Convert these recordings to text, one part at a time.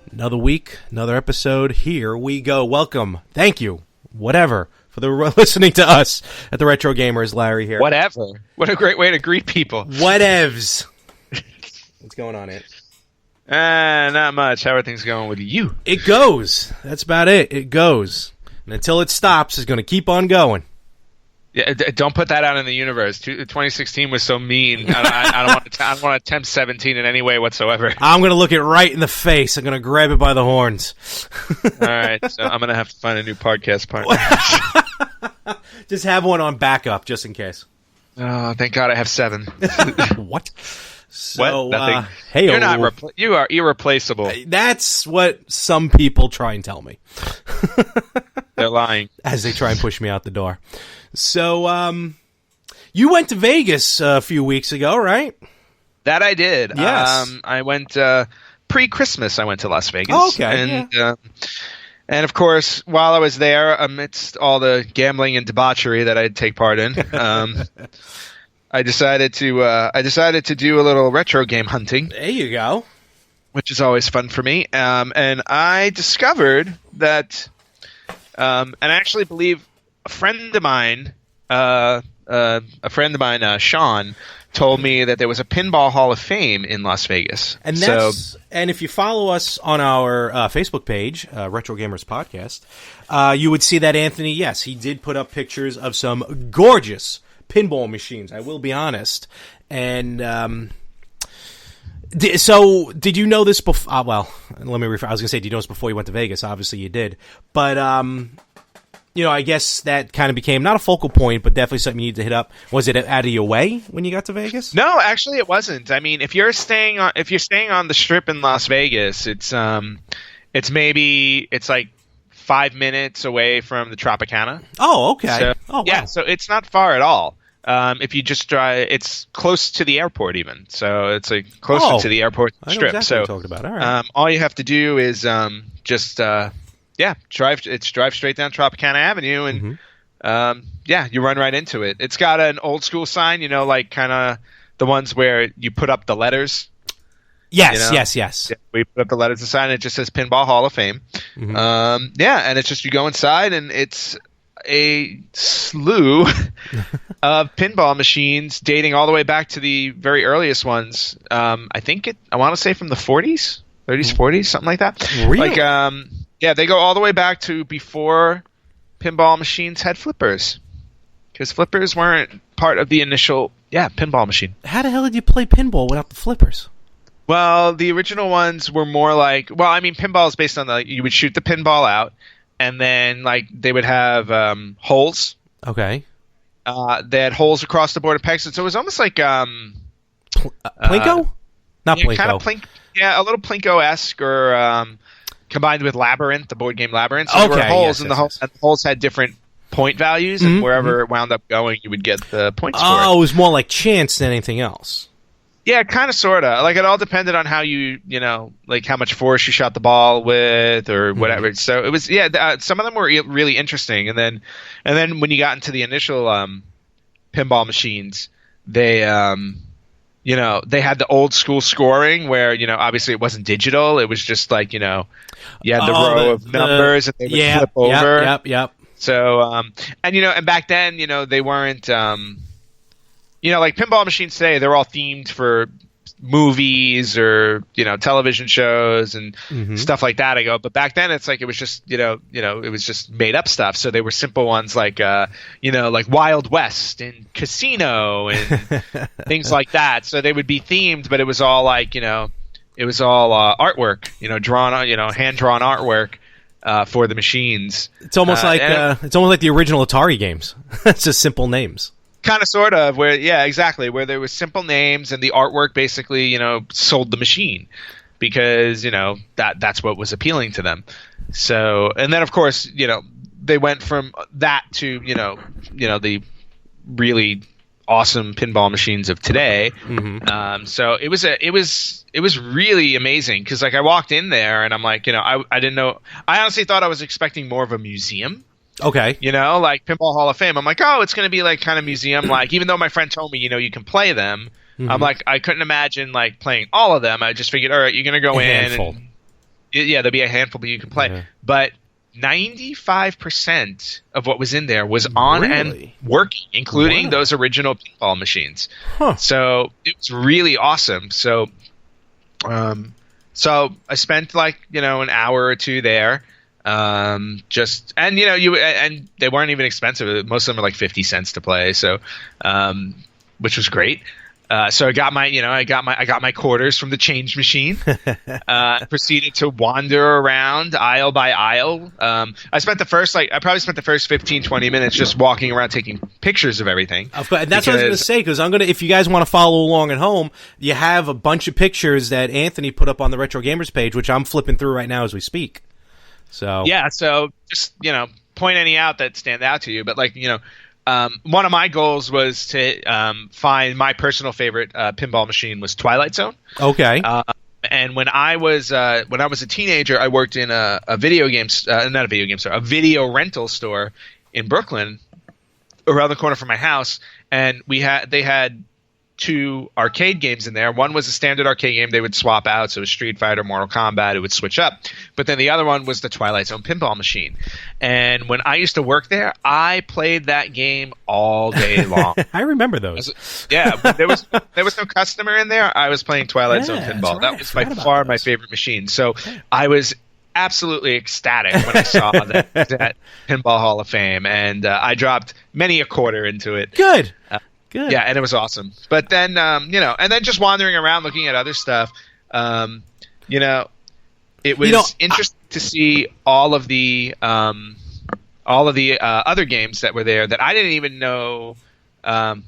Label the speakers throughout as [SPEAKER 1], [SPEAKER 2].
[SPEAKER 1] Another week, another episode. Here we go. Welcome. Thank you. Whatever. For the listening to us at the Retro Gamers. Larry here.
[SPEAKER 2] Whatever. What a great way to greet people.
[SPEAKER 1] Whatevs. What's going on, Ant?
[SPEAKER 2] Not much. How are things going with you?
[SPEAKER 1] It goes. That's about it. It goes. And until it stops, it's going to keep on going.
[SPEAKER 2] Yeah, don't put that out in the universe. 2016 was so mean. I don't want to tempt 17 in any way whatsoever.
[SPEAKER 1] I'm going to look it right in the face. I'm going to grab it by the horns.
[SPEAKER 2] All right, so I'm going to have to find a new podcast partner.
[SPEAKER 1] Just have one on backup, just in case.
[SPEAKER 2] Oh, thank God I have 7.
[SPEAKER 1] What?
[SPEAKER 2] So, what? Nothing.
[SPEAKER 1] Hey,
[SPEAKER 2] you're not. You are irreplaceable.
[SPEAKER 1] That's what some people try and tell me.
[SPEAKER 2] They're lying
[SPEAKER 1] as they try and push me out the door. So, you went to Vegas a few weeks ago, right?
[SPEAKER 2] That I did.
[SPEAKER 1] Yes.
[SPEAKER 2] I went pre-Christmas. I went to Las Vegas.
[SPEAKER 1] Oh, okay.
[SPEAKER 2] And of course, while I was there, amidst all the gambling and debauchery that I'd take part in, I decided to do a little retro game hunting.
[SPEAKER 1] There you go.
[SPEAKER 2] Which is always fun for me. And I discovered that, and I actually believe a friend of mine, Sean, told me that there was a Pinball Hall of Fame in Las Vegas.
[SPEAKER 1] And and if you follow us on our Facebook page, Retro Gamers Podcast, you would see that Anthony, yes, he did put up pictures of some gorgeous pinball machines. I will be honest. And so, did you know this before? Well, let me rephrase. I was going to say, did you know this before you went to Vegas? Obviously, you did. But I guess that kind of became not a focal point, but definitely something you need to hit up. Was it out of your way when you got to Vegas?
[SPEAKER 2] No, actually, it wasn't. I mean, if you're staying on the Strip in Las Vegas, it's like 5 minutes away from the Tropicana.
[SPEAKER 1] Oh, okay.
[SPEAKER 2] So,
[SPEAKER 1] wow.
[SPEAKER 2] Yeah, so it's not far at all. If you just drive, it's close to the airport even. So it's like closer to the airport Strip.
[SPEAKER 1] Exactly
[SPEAKER 2] so
[SPEAKER 1] what you're talking about. All right.
[SPEAKER 2] All you have to do is drive straight down Tropicana Avenue, and you run right into it. It's got an old school sign, like kind of the ones where you put up the letters.
[SPEAKER 1] Yes, yes.
[SPEAKER 2] Yeah, we put up the letters and sign. It just says Pinball Hall of Fame.
[SPEAKER 1] Mm-hmm.
[SPEAKER 2] And it's just you go inside, and it's a slew of pinball machines dating all the way back to the very earliest ones. I want to say from the 40s, 30s, 40s, something like that.
[SPEAKER 1] Really?
[SPEAKER 2] Yeah, they go all the way back to before pinball machines had flippers. Because flippers weren't part of the initial, pinball machine.
[SPEAKER 1] How the hell did you play pinball without the flippers?
[SPEAKER 2] Well, the original ones were more like, pinball is based on you would shoot the pinball out, and then they would have holes.
[SPEAKER 1] Okay.
[SPEAKER 2] They had holes across the board of pegs, so it was almost like
[SPEAKER 1] Plinko? Not Plinko.
[SPEAKER 2] Kind of a little Plinko-esque, or combined with Labyrinth, the board game Labyrinth. So there were holes, and the holes had different point values, and wherever it wound up going, you would get the points for it.
[SPEAKER 1] Oh, it was more like chance than anything else.
[SPEAKER 2] Yeah, kind of, sort of. It all depended on how how much force you shot the ball with, or whatever. So it was, some of them were really interesting. And then when you got into the initial pinball machines, they they had the old school scoring where, obviously it wasn't digital. It was just you had the row of numbers, and they would flip over.
[SPEAKER 1] Yep.
[SPEAKER 2] So, and back then, they weren't, like pinball machines today, they're all themed for movies or, television shows and stuff like that. But back then it's it was just, it was just made up stuff. So they were simple ones like Wild West and Casino and things like that. So they would be themed, but it was all it was all artwork, drawn, hand-drawn artwork. For the machines.
[SPEAKER 1] It's almost like the original Atari games. It's just simple names.
[SPEAKER 2] Kind of, sort of, where there was simple names and the artwork basically, sold the machine. because that's what was appealing to them. So, and then of course they went from that to the really awesome pinball machines of today. So it was really amazing, because like I walked in there and I'm like, I didn't know. I honestly thought I was expecting more of a museum.
[SPEAKER 1] Okay.
[SPEAKER 2] Like Pinball Hall of Fame. I'm like, oh, it's going to be like kind of museum like, even though my friend told me, you can play them. I'm like, I couldn't imagine like playing all of them. I just figured, all right, you're going to go in
[SPEAKER 1] handful.
[SPEAKER 2] and there'll be a handful that you can play. But 95% of what was in there was on and working, including those original pinball machines. So it was really awesome. So I spent like an hour or two there, and they weren't even expensive. Most of them are like 50 cents to play, so which was great. So I got my quarters from the change machine. Proceeded to wander around aisle by aisle. I probably spent the first 15, 20 minutes just walking around taking pictures of everything.
[SPEAKER 1] And that's what I was going to say, because if you guys want to follow along at home, you have a bunch of pictures that Anthony put up on the Retro Gamers page, which I'm flipping through right now as we speak. So yeah,
[SPEAKER 2] so just point any out that stand out to you, but like one of my goals was to find my personal favorite pinball machine was Twilight Zone.
[SPEAKER 1] Okay.
[SPEAKER 2] And when I was a teenager, I worked in a video rental store in Brooklyn, around the corner from my house, and they had 2 arcade games in there. One was a standard arcade game they would swap out, so it was Street Fighter, Mortal Kombat, it would switch up. But then the other one was the Twilight Zone pinball machine. And when I used to work there, I played that game all day long.
[SPEAKER 1] I remember those.
[SPEAKER 2] There was no customer in there. I was playing Twilight Zone pinball. That was by far my favorite machine. So I was absolutely ecstatic when I saw that Pinball Hall of Fame, and I dropped many a quarter into it.
[SPEAKER 1] Good. Good.
[SPEAKER 2] Yeah, and it was awesome. But then, and then just wandering around looking at other stuff, it was interesting to see all of the other games that were there that I didn't even know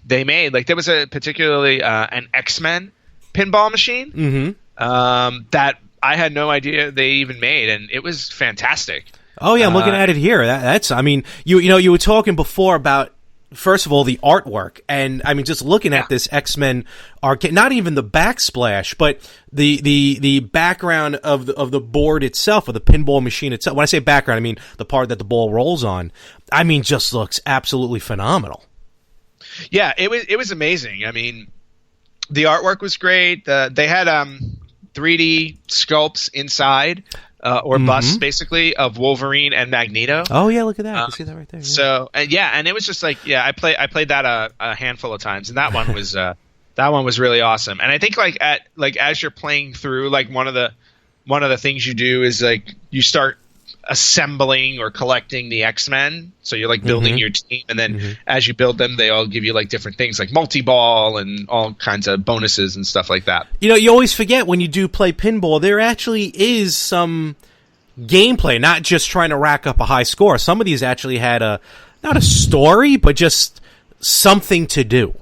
[SPEAKER 2] they made. Like there was a particularly an XMen pinball machine that I had no idea they even made, and it was fantastic.
[SPEAKER 1] Oh yeah, I'm looking at it here. You were talking before about, first of all, the artwork, and I mean, just looking at this XMen Arcade, not even the backsplash, but the background of the board itself, or the pinball machine itself. When I say background, I mean the part that the ball rolls on. I mean, just looks absolutely phenomenal.
[SPEAKER 2] Yeah, it was amazing. I mean, the artwork was great. They had 3D sculpts inside. Or busts, basically, of Wolverine and Magneto.
[SPEAKER 1] Oh yeah, look at that! I can see that right there. Yeah.
[SPEAKER 2] So and it was just like I played that a handful of times, and that one was really awesome. And I think as you're playing through, like one of the things you do is like you start assembling or collecting the X-Men. So you're like building your team, and then as you build them, they all give you like different things, like multi-ball and all kinds of bonuses and stuff like that.
[SPEAKER 1] You always forget when you do play pinball, there actually is some gameplay, not just trying to rack up a high score. Some of these actually had not a story, but just something to do.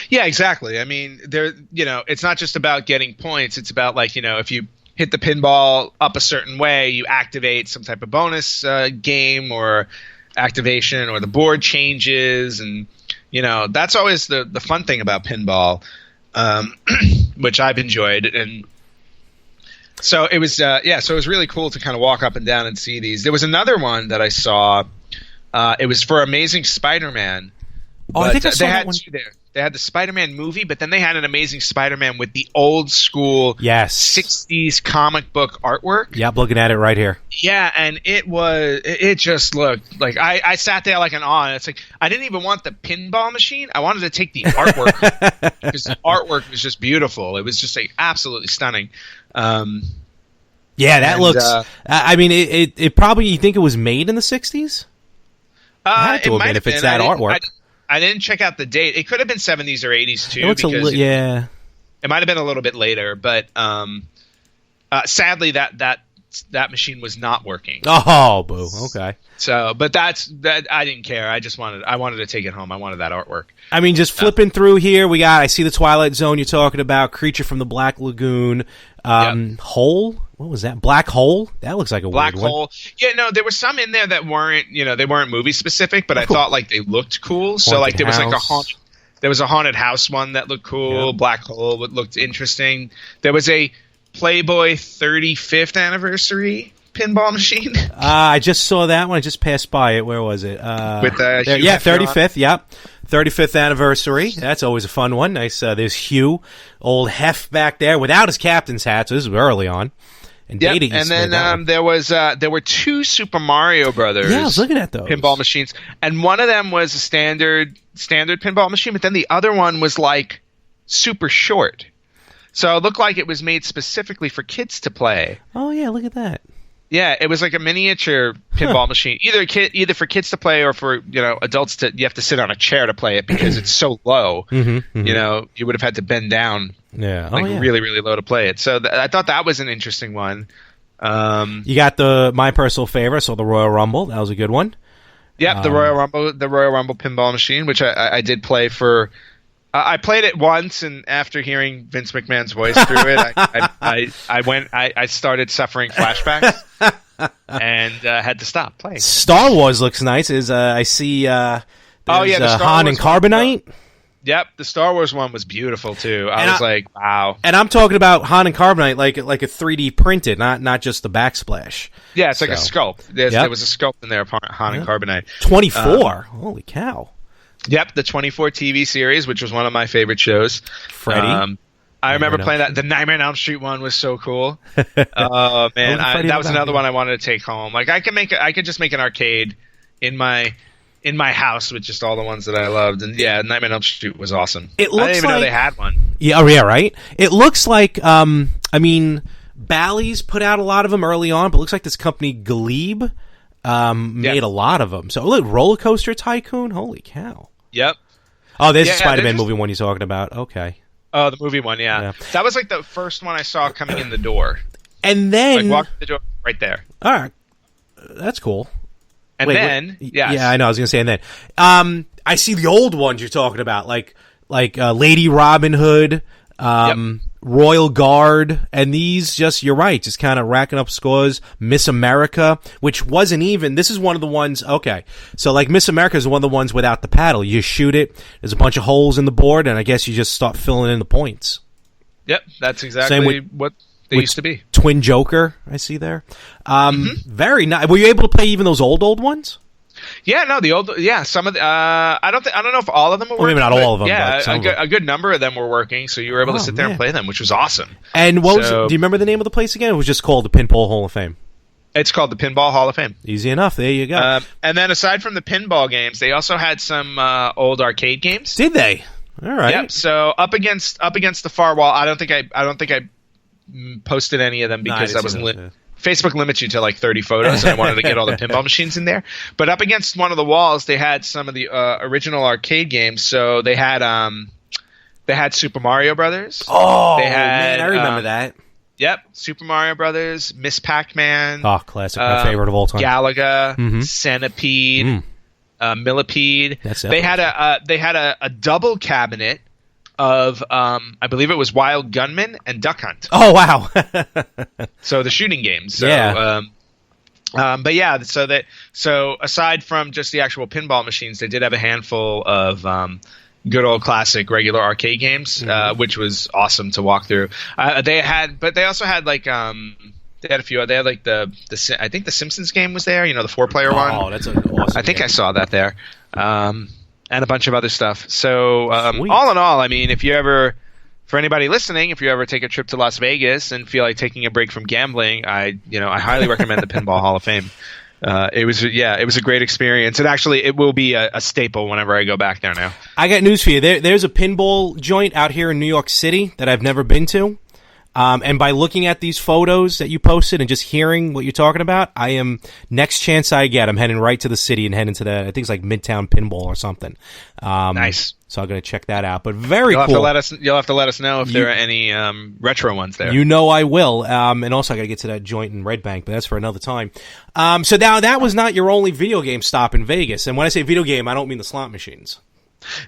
[SPEAKER 2] Yeah, exactly. I mean, it's not just about getting points. It's about if you hit the pinball up a certain way, you activate some type of bonus game or activation, or the board changes, and that's always the fun thing about pinball, which I've enjoyed. And so it was so it was really cool to kind of walk up and down and see these. There was another one that I saw. It was for Amazing Spider-Man.
[SPEAKER 1] I think I saw that one.
[SPEAKER 2] 2 there. They had the Spider-Man movie, but then they had an Amazing Spider-Man with the old school 60s comic book artwork.
[SPEAKER 1] Yep, looking at it right here.
[SPEAKER 2] Yeah, and it just looked like I sat there like an awe. And it's like I didn't even want the pinball machine. I wanted to take the artwork because the artwork was just beautiful. It was just like absolutely stunning.
[SPEAKER 1] That looks. I mean, it probably, you think it was made in the 60s? It had to have been if it's that artwork.
[SPEAKER 2] I didn't check out the date. It could have been 70s or 80s too. It might have been a little bit later, but sadly that machine was not working.
[SPEAKER 1] Oh, boo. Okay.
[SPEAKER 2] So, but that I didn't care. I wanted to take it home. I wanted that artwork.
[SPEAKER 1] I mean, just flipping through here, I see the Twilight Zone you're talking about, Creature from the Black Lagoon, Hole. What was that? Black Hole. That looks like a
[SPEAKER 2] Black
[SPEAKER 1] weird one.
[SPEAKER 2] Hole. Yeah, no, there were some in there that weren't, they weren't movie specific, but I thought like they looked cool. So like there was like there was a haunted house one that looked cool. Yeah. Black Hole looked interesting. There was a Playboy 35th anniversary pinball machine.
[SPEAKER 1] I just saw that one. I just passed by it. Where was it?
[SPEAKER 2] With
[SPEAKER 1] 35th. Yep. 35th anniversary. That's always a fun one. Nice. There's Hugh, old Hef back there without his captain's hat. So this is early on. And
[SPEAKER 2] then there were two Super Mario Brothers.
[SPEAKER 1] Yeah, I was looking at those
[SPEAKER 2] pinball machines, and one of them was a standard pinball machine, but then the other one was like super short. So it looked like it was made specifically for kids to play.
[SPEAKER 1] Oh yeah, look at that.
[SPEAKER 2] Yeah, it was like a miniature pinball machine, either for kids to play or for adults to. You have to sit on a chair to play it because it's so low. You would have had to bend down.
[SPEAKER 1] Yeah,
[SPEAKER 2] really, really low to play it. So I thought that was an interesting one.
[SPEAKER 1] You got my personal favorite, so the Royal Rumble. That was a good one.
[SPEAKER 2] Yep, the Royal Rumble pinball machine, which I did play for. I played it once, and after hearing Vince McMahon's voice through it, I started suffering flashbacks and had to stop playing.
[SPEAKER 1] Star Wars looks nice. I see. The Han and Carbonite.
[SPEAKER 2] Yep, the Star Wars one was beautiful too. I was like, wow.
[SPEAKER 1] And I'm talking about Han and Carbonite, like a 3D printed, not just the backsplash.
[SPEAKER 2] Yeah, it's like a sculpt. There was a sculpt in there of Han and Carbonite.
[SPEAKER 1] 24. Holy cow.
[SPEAKER 2] Yep, the 24 TV series, which was one of my favorite shows.
[SPEAKER 1] Freddy.
[SPEAKER 2] I remember playing that. The Nightmare on Elm Street one was so cool. Oh man, that was another one I wanted to take home. Like I could just make an arcade in my house with just all the ones that I loved. And yeah, Nightmare on Elm Street was awesome.
[SPEAKER 1] It looks
[SPEAKER 2] I didn't even know they had one.
[SPEAKER 1] Yeah, right. It looks like Bally's put out a lot of them early on, but it looks like this company Glebe made a lot of them. So look, Roller Coaster Tycoon. Holy cow.
[SPEAKER 2] Yep.
[SPEAKER 1] Oh, there's the Spiderman movie one you're talking about. Okay.
[SPEAKER 2] Oh, the movie one, yeah. That was like the first one I saw coming in the door.
[SPEAKER 1] And then
[SPEAKER 2] walk the door right there.
[SPEAKER 1] All right. That's cool.
[SPEAKER 2] And then
[SPEAKER 1] yeah, I know. I was gonna say, and then I see the old ones you're talking about, like Lady Robin Hood, Royal Guard, and these just just kind of racking up scores. Miss America, which wasn't even. This is one of the ones. Okay, so like Miss America is one of the ones without the paddle. You shoot it. There's a bunch of holes in the board, and I guess you just start filling in the points.
[SPEAKER 2] Yep, that's exactly what they used to be.
[SPEAKER 1] Twin Joker, I see there. Very nice. Were you able to play even those old ones?
[SPEAKER 2] Yeah, no, the old, some of the, I don't know if all of them were working.
[SPEAKER 1] Maybe not all of them.
[SPEAKER 2] Yeah,
[SPEAKER 1] but
[SPEAKER 2] a good number of them were working, so you were able to sit there and play them, which was awesome.
[SPEAKER 1] And what was it? Do you remember the name of the place again? It was just called the Pinball Hall of Fame.
[SPEAKER 2] It's called the Pinball Hall of Fame.
[SPEAKER 1] Easy enough. There you go.
[SPEAKER 2] And then aside from the pinball games, they also had some old arcade games.
[SPEAKER 1] Did they? All right.
[SPEAKER 2] Yep. So up against the far wall. I don't think I posted any of them because I wasn't. Facebook limits you to like 30 photos, and I wanted to get all the pinball machines in there. But up against one of the walls, they had some of the original arcade games. So they had Super Mario Brothers.
[SPEAKER 1] Oh, man, I remember that.
[SPEAKER 2] Yep, Super Mario Brothers, Miss Pac-Man.
[SPEAKER 1] Oh, classic, my favorite of all time.
[SPEAKER 2] Galaga, Centipede, Millipede. They had a double cabinet of I believe it was Wild Gunman and Duck Hunt.
[SPEAKER 1] Oh wow!
[SPEAKER 2] So the shooting games. So, but yeah, so aside from just the actual pinball machines, they did have a handful of good old classic regular arcade games, which was awesome to walk through. They also had like they had a few. They had like the I think the Simpsons game was there. The 4-player one.
[SPEAKER 1] Oh, that's an awesome.
[SPEAKER 2] I think I saw that there. And a bunch of other stuff. So all in all, I mean, for anybody listening, if you ever take a trip to Las Vegas and feel like taking a break from gambling, I highly recommend the Pinball Hall of Fame. It was a great experience. It will be a staple whenever I go back there now.
[SPEAKER 1] I got news for you. There's a pinball joint out here in New York City that I've never been to. And by looking at these photos that you posted and just hearing what you're talking about, next chance I get, I'm heading right to the city and heading to I think it's like Midtown Pinball or something.
[SPEAKER 2] Nice.
[SPEAKER 1] So I'm going to check that out. But very cool.
[SPEAKER 2] You'll have to let us know if there are any retro ones there.
[SPEAKER 1] I will. And also I got to get to that joint in Red Bank, but that's for another time. So now that was not your only video game stop in Vegas. And when I say video game, I don't mean the slot machines.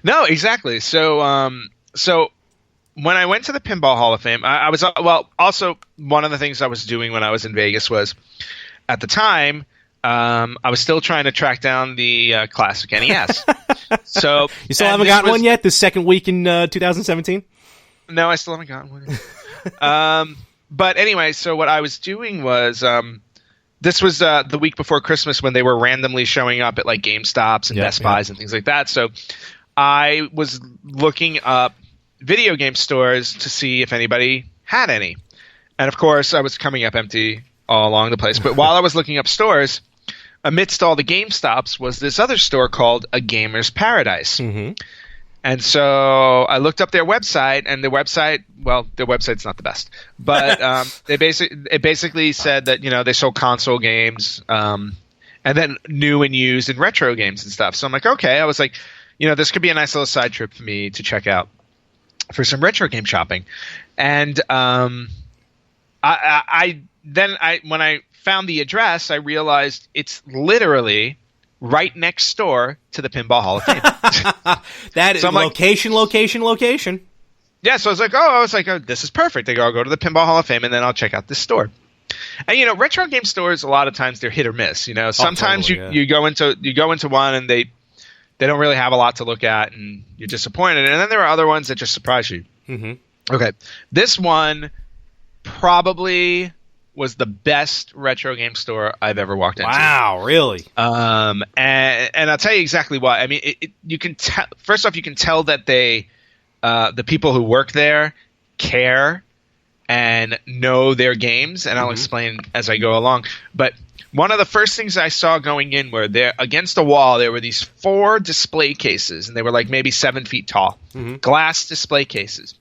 [SPEAKER 2] No, exactly. So when I went to the Pinball Hall of Fame, I was also one of the things I was doing when I was in Vegas was, at the time, I was still trying to track down the classic NES. So
[SPEAKER 1] you still haven't gotten one yet? The second week in 2017?
[SPEAKER 2] No, I still haven't gotten one. But anyway, so what I was doing was, this was the week before Christmas when they were randomly showing up at like GameStops and Best Buys and things like that. So I was looking up video game stores to see if anybody had any. And of course, I was coming up empty all along the place. But while I was looking up stores, amidst all the GameStops was this other store called A Gamer's Paradise. Mm-hmm. And so I looked up their website, and their website's not the best. But it basically said that, they sold console games, and then new and used and retro games and stuff. So I'm like, okay. I was like, this could be a nice little side trip for me to check out for some retro game shopping. And when I found the address, I realized it's literally right next door to the Pinball Hall of Fame.
[SPEAKER 1] That is location.
[SPEAKER 2] Yeah, so I was like, oh, this is perfect. I'll go to the Pinball Hall of Fame, and then I'll check out this store. And retro game stores, a lot of times they're hit or miss. Sometimes you go into one and they don't really have a lot to look at, and you're disappointed. And then there are other ones that just surprise you. Mm-hmm. Okay, this one probably was the best retro game store I've ever walked into.
[SPEAKER 1] Wow, really?
[SPEAKER 2] And I'll tell you exactly why. I mean, you can tell. First off, you can tell that they, the people who work there, care and know their games, and I'll explain as I go along. But one of the first things I saw going in were there against the wall. There were these 4 display cases, and they were like maybe 7 feet tall, glass display cases.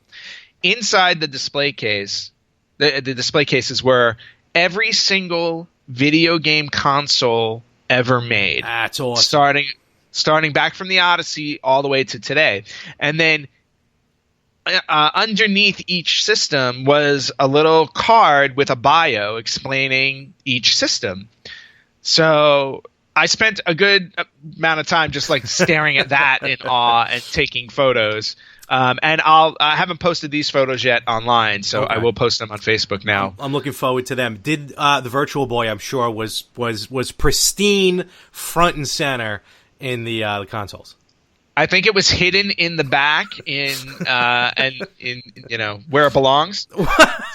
[SPEAKER 2] Inside the display case. The display cases were every single video game console ever made.
[SPEAKER 1] That's awesome.
[SPEAKER 2] Starting back from the Odyssey all the way to today. And then underneath each system was a little card with a bio explaining each system. So I spent a good amount of time just like staring at that in awe and taking photos. And I haven't posted these photos yet online, so okay. I will post them on Facebook now.
[SPEAKER 1] I'm looking forward to them. Did the Virtual Boy, I'm sure, was pristine front and center in the consoles?
[SPEAKER 2] I think it was hidden in the back in where it belongs.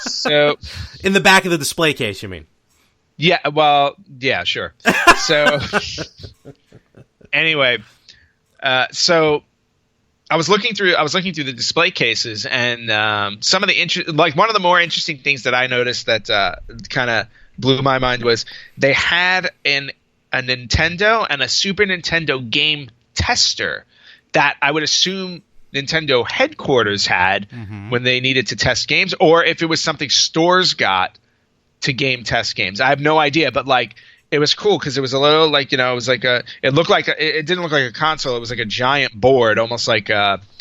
[SPEAKER 2] So
[SPEAKER 1] in the back of the display case, you mean?
[SPEAKER 2] Yeah. Well, yeah, sure. So anyway, so. I was looking through the display cases, and some of the one of the more interesting things that I noticed that kind of blew my mind was they had a Nintendo and a Super Nintendo game tester that I would assume Nintendo headquarters had when they needed to test games, or if it was something stores got to game test games. I have no idea, but like. It was cool because it was a little like, it was like it didn't look like a console. It was like a giant board, almost like something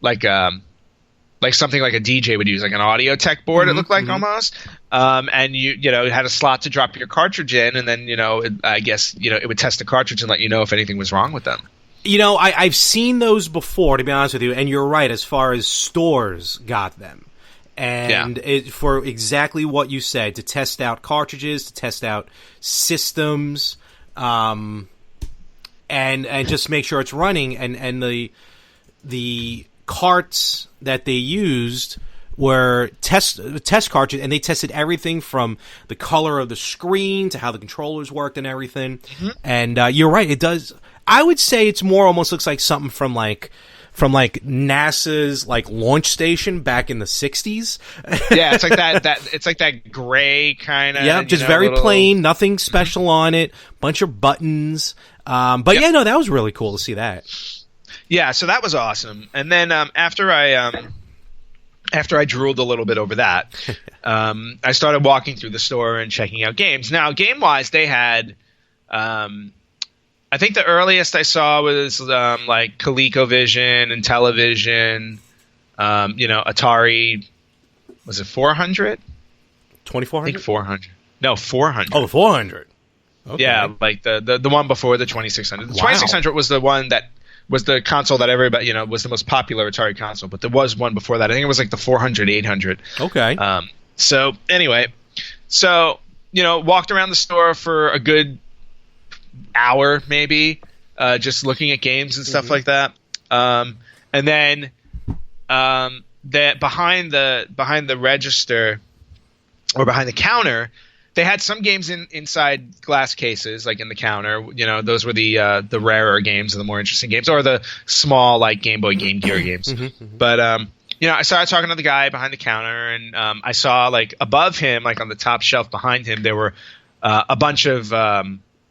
[SPEAKER 2] like a DJ would use, like an audio tech board. It looked like almost. And you had a slot to drop your cartridge in, and then, I guess, it would test the cartridge and let you know if anything was wrong with them.
[SPEAKER 1] I've seen those before, to be honest with you, and you're right as far as stores got them. And for exactly what you said, to test out cartridges, to test out systems, and just make sure it's running. And the carts that they used were test cartridges, and they tested everything from the color of the screen to how the controllers worked and everything. And you're right, it does. I would say it's almost looks like something from NASA's launch station back in the 60s.
[SPEAKER 2] Yeah, it's like that it's like that gray kind of.
[SPEAKER 1] Yeah, just very plain, nothing special on it, bunch of buttons. But yeah, no, that was really cool to see that.
[SPEAKER 2] Yeah, so that was awesome. And then after I drooled a little bit over that, I started walking through the store and checking out games. Now, game-wise, they had I think the earliest I saw was like ColecoVision and Television, Atari. Was it 400?
[SPEAKER 1] 2400?
[SPEAKER 2] I think 400. No, 400.
[SPEAKER 1] Oh, 400. Okay.
[SPEAKER 2] Yeah, like the one before the 2600. The 2600 was the one that was the console that everybody, was the most popular Atari console. But there was one before that. I think it was like the 400, 800.
[SPEAKER 1] Okay.
[SPEAKER 2] So anyway, walked around the store for a good hour maybe, just looking at games and stuff like that. And then behind the register or behind the counter, they had some games inside glass cases, like in the counter. Those were the rarer games or the more interesting games, or the small like Game Boy, Game Gear games. But I started talking to the guy behind the counter, and I saw like above him, like on the top shelf behind him, there were a bunch of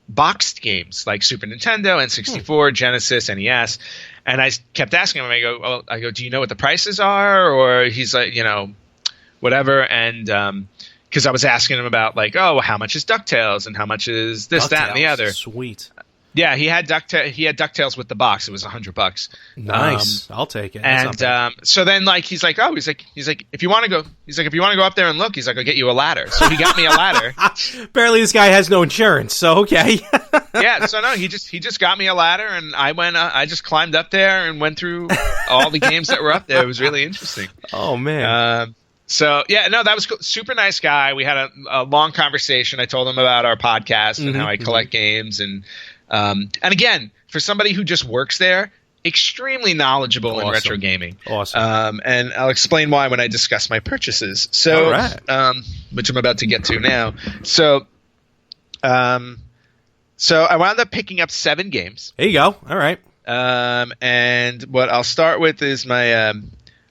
[SPEAKER 2] boxed games like Super Nintendo, N64, Genesis, NES. And I kept asking him. I go, do you know what the prices are? Or he's like, whatever. And because I was asking him about like, how much is DuckTales and how much is this, that, and the other. Sweet. Yeah, he had DuckTales with the box. It was $100.
[SPEAKER 1] Nice. I'll take it.
[SPEAKER 2] And so then like he's like, if you want to go up there and look, he's like, I'll get you a ladder. So he got me a ladder.
[SPEAKER 1] Apparently this guy has no insurance, so okay.
[SPEAKER 2] Yeah, so no, he just got me a ladder, and I just climbed up there and went through all the games that were up there. It was really interesting.
[SPEAKER 1] Oh man.
[SPEAKER 2] So yeah, no, that was cool. Super nice guy. We had a long conversation. I told him about our podcast and how I collect games, and again, for somebody who just works there, extremely knowledgeable in retro gaming.
[SPEAKER 1] Awesome.
[SPEAKER 2] And I'll explain why when I discuss my purchases. So,
[SPEAKER 1] all right.
[SPEAKER 2] Which I'm about to get to now. So I wound up picking up 7 games.
[SPEAKER 1] There you go. All right.
[SPEAKER 2] And what I'll start with is my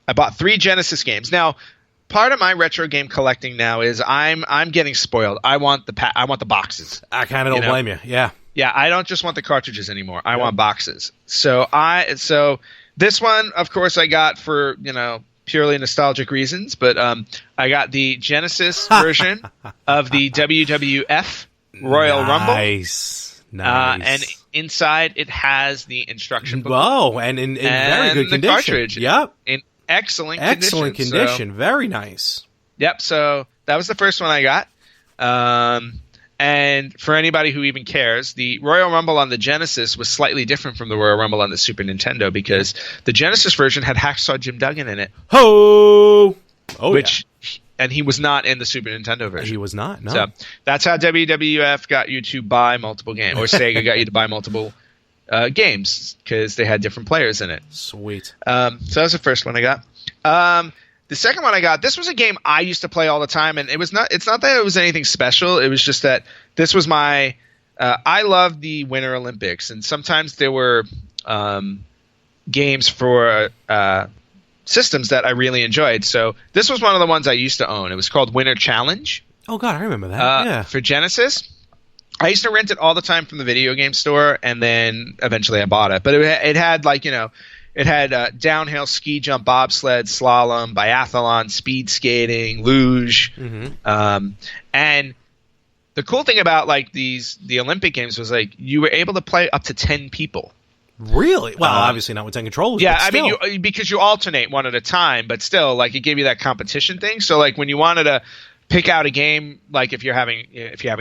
[SPEAKER 2] I bought 3 Genesis games. Now, part of my retro game collecting now is I'm getting spoiled. I want the boxes.
[SPEAKER 1] I kind of don't blame you. Yeah.
[SPEAKER 2] Yeah, I don't just want the cartridges anymore. I want boxes. So this one, of course, I got for purely nostalgic reasons, but I got the Genesis version of the WWF Royal Rumble.
[SPEAKER 1] Nice.
[SPEAKER 2] And inside it has the instruction book.
[SPEAKER 1] Whoa, and in very good condition.
[SPEAKER 2] The cartridge.
[SPEAKER 1] Yep.
[SPEAKER 2] In excellent
[SPEAKER 1] condition.
[SPEAKER 2] So,
[SPEAKER 1] very nice.
[SPEAKER 2] Yep. So that was the first one I got. And for anybody who even cares, the Royal Rumble on the Genesis was slightly different from the Royal Rumble on the Super Nintendo because the Genesis version had Hacksaw Jim Duggan in it.
[SPEAKER 1] Ho! Oh,
[SPEAKER 2] And he was not in the Super Nintendo version.
[SPEAKER 1] He was not, no.
[SPEAKER 2] So that's how WWF got you to buy multiple games, or Sega got you to buy multiple games because they had different players in it.
[SPEAKER 1] Sweet.
[SPEAKER 2] So that was the first one I got. The second one I got, this was a game I used to play all the time, and it's not that it was anything special. It was just that this was my I loved the Winter Olympics, and sometimes there were games for systems that I really enjoyed. So this was one of the ones I used to own. It was called Winter Challenge.
[SPEAKER 1] Oh, God, I remember that.
[SPEAKER 2] For Genesis. I used to rent it all the time from the video game store, and then eventually I bought it. But it had it had downhill ski jump, bobsled, slalom, biathlon, speed skating, luge. And the cool thing about the Olympic Games was you were able to play up to 10 people.
[SPEAKER 1] Really? Well, obviously not with 10 controllers.
[SPEAKER 2] Yeah,
[SPEAKER 1] but still.
[SPEAKER 2] I mean, because you alternate one at a time, but still, it gave you that competition thing. So, when you wanted to pick out a game, if you're having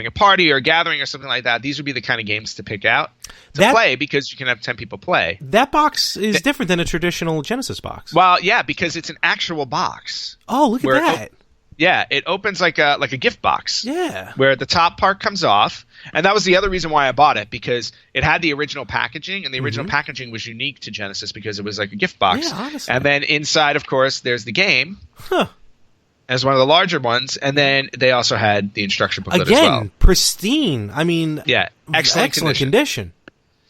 [SPEAKER 2] a party or a gathering or something like that, these would be the kind of games to pick out to play because you can have 10 people play.
[SPEAKER 1] That box is different than a traditional Genesis box.
[SPEAKER 2] Well, yeah, because it's an actual box.
[SPEAKER 1] Oh, look at that.
[SPEAKER 2] It opens like a gift box.
[SPEAKER 1] Yeah.
[SPEAKER 2] Where the top part comes off. And that was the other reason why I bought it, because it had the original packaging, and the original packaging was unique to Genesis because it was like a gift box.
[SPEAKER 1] Yeah, honestly.
[SPEAKER 2] And then inside, of course, there's the game. As one of the larger ones, and then they also had the instruction booklet as well.
[SPEAKER 1] Again, pristine. I mean, excellent condition.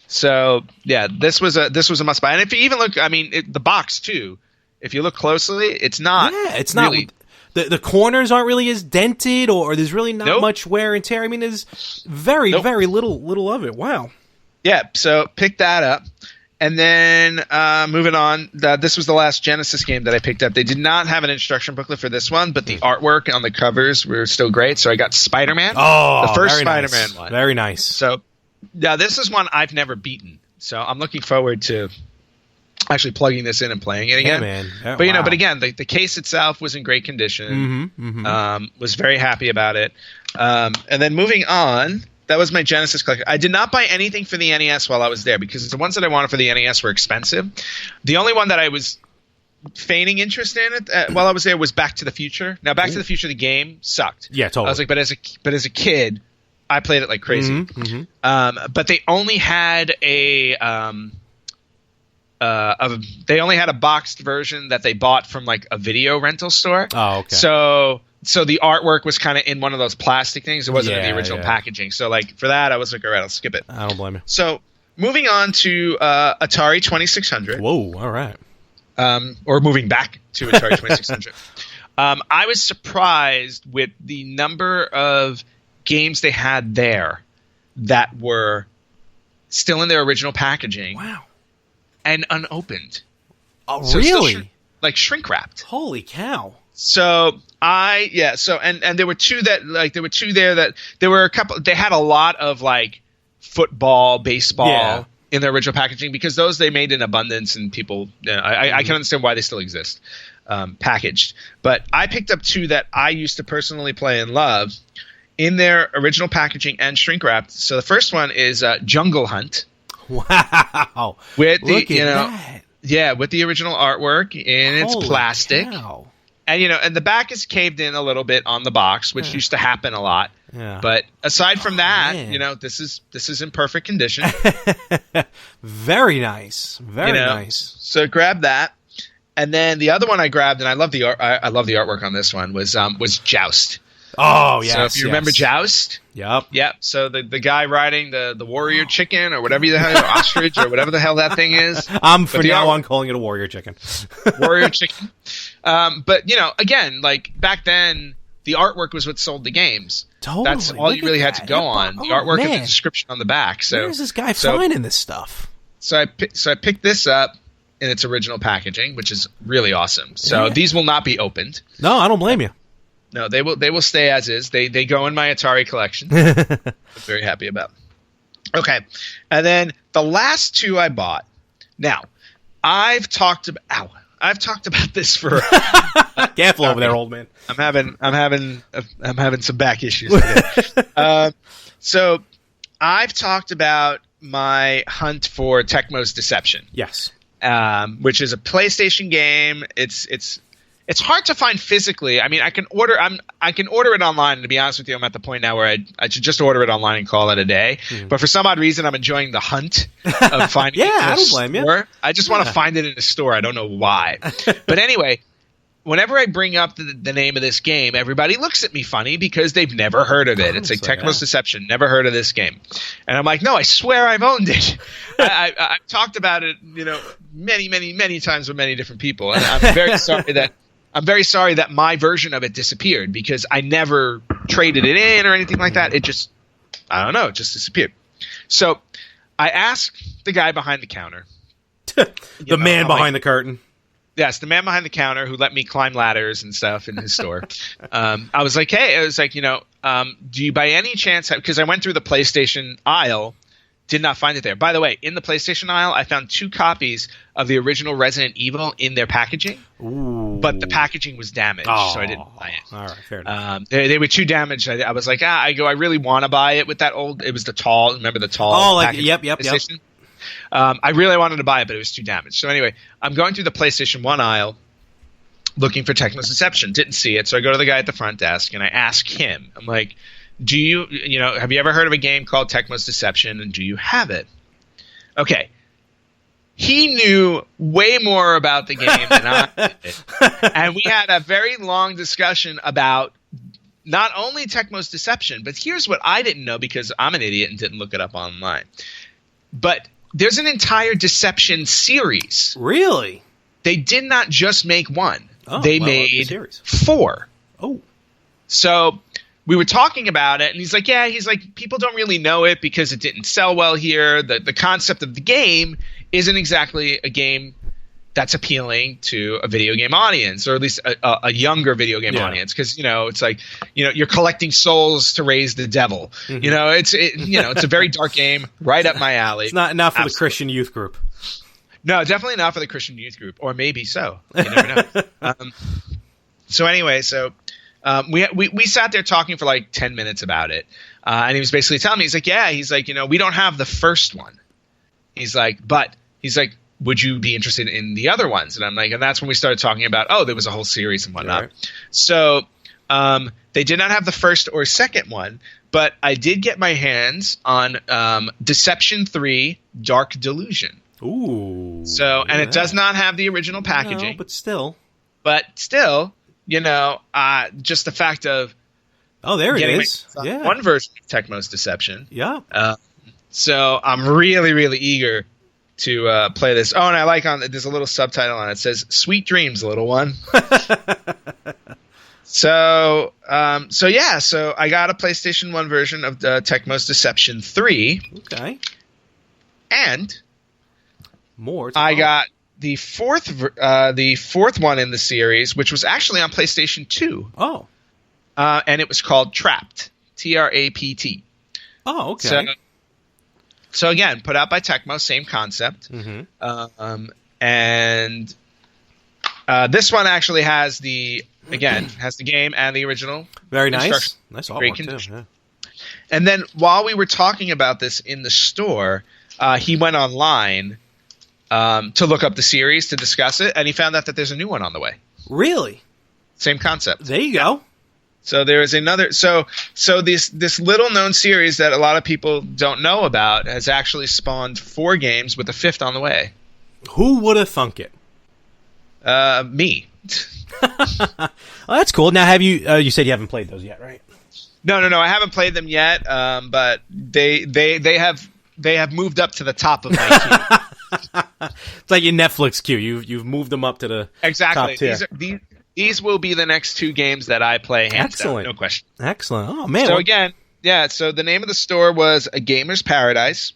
[SPEAKER 2] So this was a must buy. And if you even look, the box too. If you look closely, it's not.
[SPEAKER 1] Yeah, it's
[SPEAKER 2] really,
[SPEAKER 1] not. The corners aren't really as dented, or there's really not much wear and tear. I mean, there's very little of it. Wow.
[SPEAKER 2] Yeah. So pick that up. And then moving on, this was the last Genesis game that I picked up. They did not have an instruction booklet for this one, but the artwork on the covers were still great. So I got Spiderman, the first Spiderman one.
[SPEAKER 1] Very nice.
[SPEAKER 2] So this is one I've never beaten. So I'm looking forward to actually plugging this in and playing it again.
[SPEAKER 1] Yeah, man.
[SPEAKER 2] But again, the case itself was in great condition. Was very happy about it. And then moving on. That was my Genesis collection. I did not buy anything for the NES while I was there because the ones that I wanted for the NES were expensive. The only one that I was feigning interest in while I was there was Back to the Future. Now, Back to the Future, the game sucked.
[SPEAKER 1] Yeah, totally.
[SPEAKER 2] I was like, but as a kid, I played it like crazy. But they only had a boxed version that they bought from like a video rental store.
[SPEAKER 1] Oh, okay.
[SPEAKER 2] So the artwork was kind of in one of those plastic things. It wasn't in the original packaging. So like for that, I was like, all right, I'll skip it.
[SPEAKER 1] I don't blame you.
[SPEAKER 2] So moving on to Atari 2600.
[SPEAKER 1] Whoa, all right.
[SPEAKER 2] Or moving back to Atari 2600. I was surprised with the number of games they had there that were still in their original packaging.
[SPEAKER 1] Wow.
[SPEAKER 2] And unopened.
[SPEAKER 1] Oh,
[SPEAKER 2] so
[SPEAKER 1] really?
[SPEAKER 2] Like shrink wrapped.
[SPEAKER 1] Holy cow.
[SPEAKER 2] So and there were two there that there were a couple. They had a lot of like football, baseball in their original packaging because those they made in abundance and people. I can understand why they still exist, packaged. But I picked up two that I used to personally play and love in their original packaging and shrink wrapped. So the first one is Jungle Hunt.
[SPEAKER 1] Wow!
[SPEAKER 2] With
[SPEAKER 1] Look at that.
[SPEAKER 2] Yeah, with the original artwork and it's plastic.
[SPEAKER 1] Cow.
[SPEAKER 2] And and the back is caved in a little bit on the box, which used to happen a lot.
[SPEAKER 1] Yeah.
[SPEAKER 2] But aside from that,
[SPEAKER 1] man.
[SPEAKER 2] this is in perfect condition.
[SPEAKER 1] Very nice. Very nice.
[SPEAKER 2] So grab that. And then the other one I grabbed, and I love the art. I love the artwork on this one. Was Joust.
[SPEAKER 1] Oh yes.
[SPEAKER 2] So if you remember Joust,
[SPEAKER 1] yep.
[SPEAKER 2] So the guy riding the warrior chicken or whatever the hell, ostrich or whatever the hell that thing is.
[SPEAKER 1] I'm calling it a warrior chicken.
[SPEAKER 2] Warrior chicken. But again, like back then, the artwork was what sold the games.
[SPEAKER 1] Totally.
[SPEAKER 2] That's all you really had to go on. The artwork and the description on the back. So
[SPEAKER 1] where's this guy finding this stuff?
[SPEAKER 2] So I picked this up in its original packaging, which is really awesome. So these will not be opened.
[SPEAKER 1] No, I don't blame you.
[SPEAKER 2] No, they will stay as is. They go in my Atari collection. I'm very happy about. Okay, and then the last two I bought. Now, I've talked about this for.
[SPEAKER 1] Careful over there, old man.
[SPEAKER 2] I'm having some back issues today. So I've talked about my hunt for Tecmo's Deception.
[SPEAKER 1] Yes.
[SPEAKER 2] Which is a PlayStation game. It's hard to find physically. I mean, I can order it online. And to be honest with you, I'm at the point now where I should just order it online and call it a day. But for some odd reason, I'm enjoying the hunt of finding it in
[SPEAKER 1] I
[SPEAKER 2] a
[SPEAKER 1] don't blame
[SPEAKER 2] store.
[SPEAKER 1] you.
[SPEAKER 2] I just want to find it in a store. I don't know why. But anyway, whenever I bring up the name of this game, everybody looks at me funny because they've never heard of it. It's like Tecmo's Deception, never heard of this game. And I'm like, no, I swear I've owned it. I've talked about it, many, many, many times with many different people. And I'm very sorry that my version of it disappeared because I never traded it in or anything like that. It just, I don't know, it just disappeared. So I asked the guy behind the counter.
[SPEAKER 1] The man behind the curtain.
[SPEAKER 2] Yes, the man behind the counter who let me climb ladders and stuff in his store. I was like, hey, do you by any chance have, because I went through the PlayStation aisle, did not find it there. By the way, in the PlayStation aisle, I found 2 copies of the original Resident Evil in their packaging.
[SPEAKER 1] Ooh.
[SPEAKER 2] But the packaging was damaged, so I didn't buy it.
[SPEAKER 1] All right, fair enough.
[SPEAKER 2] They were too damaged. I was like, I really want to buy it with that old. It was the tall. Remember the tall?
[SPEAKER 1] Oh, like yep.
[SPEAKER 2] I really wanted to buy it, but it was too damaged. So anyway, I'm going through the PlayStation 1 aisle looking for Tecmo's Deception. Didn't see it, so I go to the guy at the front desk and I ask him. I'm like, do you have you ever heard of a game called Tecmo's Deception, and do you have it? Okay. He knew way more about the game than I did. And we had a very long discussion about not only Tecmo's Deception, but here's what I didn't know because I'm an idiot and didn't look it up online. But there's an entire Deception series.
[SPEAKER 1] Really?
[SPEAKER 2] They did not just make one.
[SPEAKER 1] Oh,
[SPEAKER 2] they made 4.
[SPEAKER 1] Oh.
[SPEAKER 2] So we were talking about it, and he's like, people don't really know it because it didn't sell well here. The concept of the game isn't exactly a game that's appealing to a video game audience, or at least a younger video game audience, because it's like you're collecting souls to raise the devil. Mm-hmm. It's a very dark game, right up my alley.
[SPEAKER 1] It's not for the Christian youth group.
[SPEAKER 2] No, definitely not for the Christian youth group, or maybe so. You never know. We sat there talking for like 10 minutes about it. And he was basically telling me, he's like, yeah, he's like, we don't have the first one. He's like, would you be interested in the other ones? And I'm like, and that's when we started talking about, there was a whole series and whatnot. Right. So they did not have the first or second one, but I did get my hands on Deception 3 Dark Delusion.
[SPEAKER 1] Ooh.
[SPEAKER 2] So, and it does not have the original packaging.
[SPEAKER 1] No, but still,
[SPEAKER 2] just the fact of
[SPEAKER 1] there it is. Yeah.
[SPEAKER 2] One version of Tecmo's Deception.
[SPEAKER 1] Yeah.
[SPEAKER 2] So I'm really, really eager to play this. Oh, and I like there's a little subtitle on it. It says "Sweet Dreams, Little One." So I got a PlayStation 1 version of the Tecmo's Deception 3.
[SPEAKER 1] Okay.
[SPEAKER 2] And
[SPEAKER 1] more.
[SPEAKER 2] I got the fourth one in the series, which was actually on PlayStation 2.
[SPEAKER 1] Oh.
[SPEAKER 2] And it was called Trapped. Trapt.
[SPEAKER 1] Oh, okay.
[SPEAKER 2] So again, put out by Tecmo, same concept.
[SPEAKER 1] Mm-hmm.
[SPEAKER 2] And this one actually has the game and the original.
[SPEAKER 1] Very nice. Nice artwork too. Yeah.
[SPEAKER 2] And then while we were talking about this in the store, he went online to look up the series to discuss it, and he found out that there's a new one on the way.
[SPEAKER 1] Really?
[SPEAKER 2] Same concept.
[SPEAKER 1] There you go.
[SPEAKER 2] So there is another. So this little known series that a lot of people don't know about has actually spawned 4 games with a 5th on the way.
[SPEAKER 1] Who would have thunk it?
[SPEAKER 2] Me.
[SPEAKER 1] Well, that's cool. Now, have you? You said you haven't played those yet, right?
[SPEAKER 2] No. I haven't played them yet. But they have moved up to the top of my queue.
[SPEAKER 1] It's like your Netflix queue. You've moved them up to the top tier.
[SPEAKER 2] These will be the next 2 games that I play. Hands down, no question.
[SPEAKER 1] Excellent. Oh man.
[SPEAKER 2] So again, So the name of the store was A Gamer's Paradise.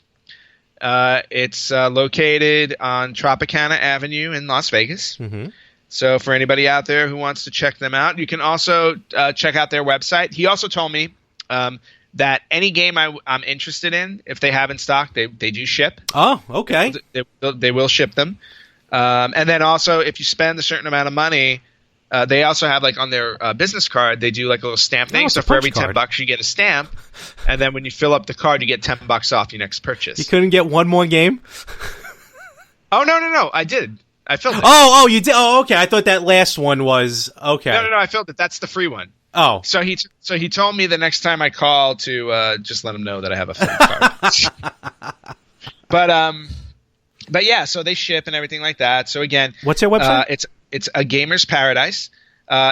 [SPEAKER 2] It's located on Tropicana Avenue in Las Vegas.
[SPEAKER 1] Mm-hmm.
[SPEAKER 2] So for anybody out there who wants to check them out, you can also check out their website. He also told me that any game I'm interested in, if they have in stock, they do ship.
[SPEAKER 1] Oh, okay.
[SPEAKER 2] They will ship them. And then also, if you spend a certain amount of money, they also have on their business card, they do a little stamp thing. So for every $10 you get a stamp, and then when you fill up the card, you get $10 off your next purchase.
[SPEAKER 1] You couldn't get one more game?
[SPEAKER 2] Oh no! I did. I filled it.
[SPEAKER 1] Oh, you did. Oh, okay. I thought that last one was okay.
[SPEAKER 2] No. I filled it. That's the free one.
[SPEAKER 1] Oh,
[SPEAKER 2] so he told me the next time I call to just let him know that I have a filled card. But yeah, so they ship and everything like that. So again,
[SPEAKER 1] what's their website?
[SPEAKER 2] It's A Gamer's Paradise.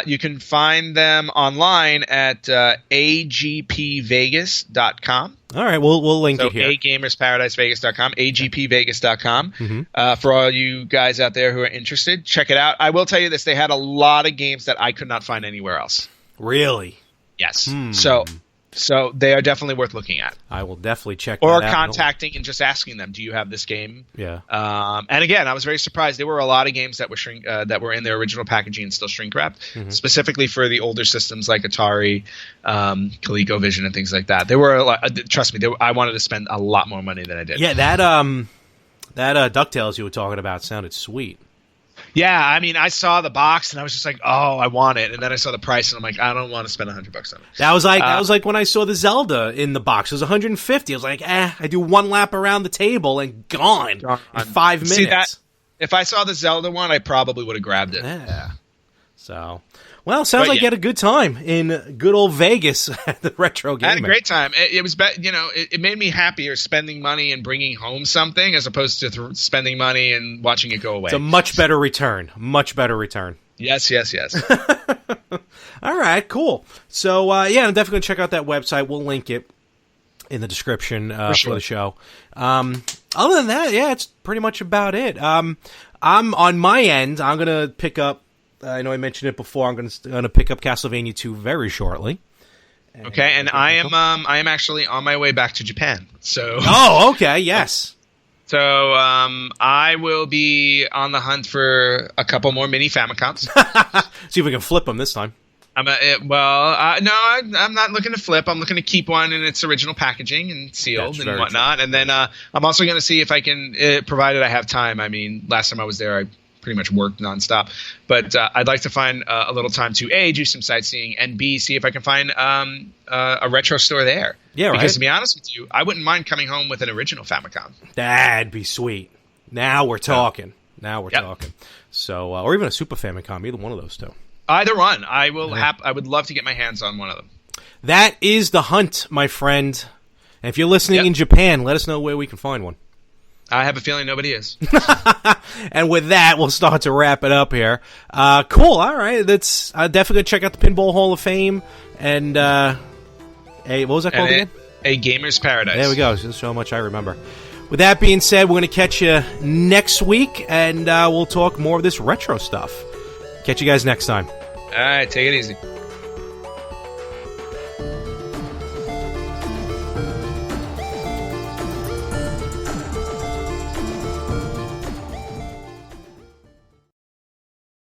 [SPEAKER 2] You can find them online at agpvegas.com.
[SPEAKER 1] All right, we'll link it here.
[SPEAKER 2] agamersparadisevegas.com, agpvegas.com.
[SPEAKER 1] Mm-hmm.
[SPEAKER 2] For all you guys out there who are interested, check it out. I will tell you this: they had a lot of games that I could not find anywhere else.
[SPEAKER 1] Really?
[SPEAKER 2] Yes. So they are definitely worth looking at.
[SPEAKER 1] I will definitely check
[SPEAKER 2] or
[SPEAKER 1] that out.
[SPEAKER 2] Or contacting and just asking them, do you have this game?
[SPEAKER 1] Yeah.
[SPEAKER 2] And again, I was very surprised. There were a lot of games that were in their original packaging and still shrink wrapped, specifically for the older systems like Atari, ColecoVision, and things like that. There were a lot. Trust me, I wanted to spend a lot more money than I did.
[SPEAKER 1] Yeah, that DuckTales you were talking about sounded sweet.
[SPEAKER 2] Yeah, I mean, I saw the box and I was just like, "Oh, I want it." And then I saw the price and I'm like, "I don't want to spend $100 on it."
[SPEAKER 1] That was like when I saw the Zelda in the box. It was $150. I was like, I do one lap around the table and gone in 5 minutes.
[SPEAKER 2] See that? If I saw the Zelda one, I probably would have grabbed it.
[SPEAKER 1] Yeah. So, well, sounds like you had a good time in good old Vegas at the Retro Gamer.
[SPEAKER 2] I had a great time. It was, it made me happier spending money and bringing home something as opposed to spending money and watching it go away.
[SPEAKER 1] It's a much better return. Much better return.
[SPEAKER 2] Yes.
[SPEAKER 1] All right, cool. So, I'm definitely going to check out that website. We'll link it in the description for the show. Other than that, it's pretty much about it. I'm on my end. I'm going to pick up. I know I mentioned it before. I'm going to pick up Castlevania 2 very shortly.
[SPEAKER 2] Okay, and I am actually on my way back to Japan. So.
[SPEAKER 1] Oh, okay, yes.
[SPEAKER 2] So I will be on the hunt for a couple more mini Famicoms.
[SPEAKER 1] See if we can flip them this time.
[SPEAKER 2] No, I'm not looking to flip. I'm looking to keep one in its original packaging and sealed whatnot. True. And then I'm also going to see if I can, provided I have time. I mean, last time I was there, I pretty much worked nonstop. But I'd like to find a little time to A, do some sightseeing, and B, see if I can find a retro store there.
[SPEAKER 1] Yeah, right.
[SPEAKER 2] Because to be honest with you, I wouldn't mind coming home with an original Famicom.
[SPEAKER 1] That'd be sweet. Now we're talking. Now we're talking. So, or even a Super Famicom, either one of those two.
[SPEAKER 2] Either one. I would love to get my hands on one of them.
[SPEAKER 1] That is the hunt, my friend. And if you're listening in Japan, let us know where we can find one.
[SPEAKER 2] I have a feeling nobody is.
[SPEAKER 1] And with that, we'll start to wrap it up here. Cool. All right. That's definitely check out the Pinball Hall of Fame. And what was that called again?
[SPEAKER 2] A Gamer's Paradise.
[SPEAKER 1] There we go. Just how much I remember. With that being said, we're going to catch you next week, and we'll talk more of this retro stuff. Catch you guys next time.
[SPEAKER 2] All right. Take it easy.